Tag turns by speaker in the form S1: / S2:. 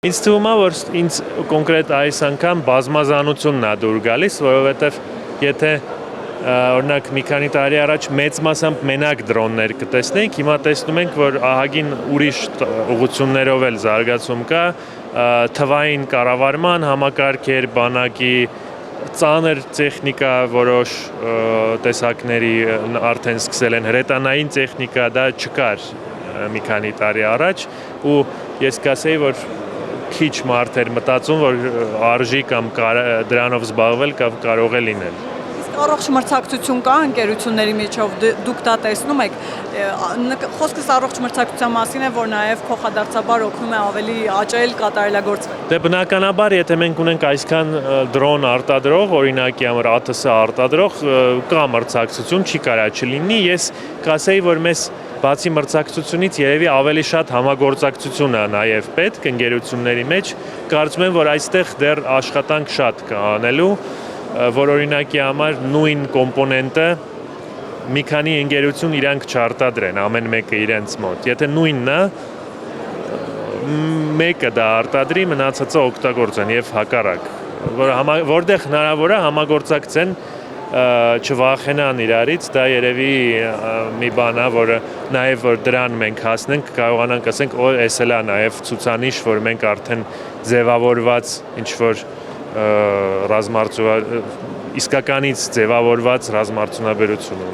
S1: Ինձ թվում է, որ ինձ կոնկրետ այս անգամ բազմազանությունն է դուր գալիս, որովհետև եթե օրինակ մի քանի տարի առաջ մեծ մասամբ մենակ դրոններ կտեսնենք, հիմա տեսնում ենք, որ ահագին ուրիշ ուղղություններով էլ զարգացում կա, թվային կառավարման համակարգեր, բանակի ծանր տեխնիկա, որոշ տեսակների արդեն սկսել են հրետանային տեխնիկա, դա չկար մի քանի տարի առաջ ու ես կասեի, որ քիչ մարդ էր մտածում, որ արժի կամ դրանով զբաղվել կամ կարող է լինել։
S2: Իսկ առողջ մրցակցություն կա ընկերությունների միջով, դուք դա տեսնում եք, խոսքս առողջ մրցակցության մասին է, որ նաև փոխադարձաբար օգնում է ավելի աճել, կատարելագործվել։
S1: Դե բնականաբար, եթե մենք ունենք այսքան դրոն արտադրող, օրինակի համար ԱԹՍ արտադրող, կա մրցակցություն, չի կարա չլինի, ես կասեի, որ մեզ բացի մրցակցությունից երևի ավելի շատ համագործակցություն է նաև պետք ընկերությունների մեջ, կարծում եմ, որ այստեղ դեռ աշխատանք շատ կա անելու, որ օրինակի համար նույն կոմպոնենտը մի քանի ընկերություն իրանք չարտադրեն, ամեն մեկը իրենց մոտ։ Եթե նույնն է, մեկը դա արտադրի, մնացածը օգտագործեն եւ հակառակ, որտեղ հնարավոր է համագործակցեն չվախենան իրարից, դա երևի մի բան է, որը նաև որ դրան մենք հասնենք, կարողանանք ասենք, էս էլ է նաև ցուցանիշ, որ մենք արդեն ձևավորված ինչ-որ իսկականից ձևավորված ռազմարտունաբերություն ունենք։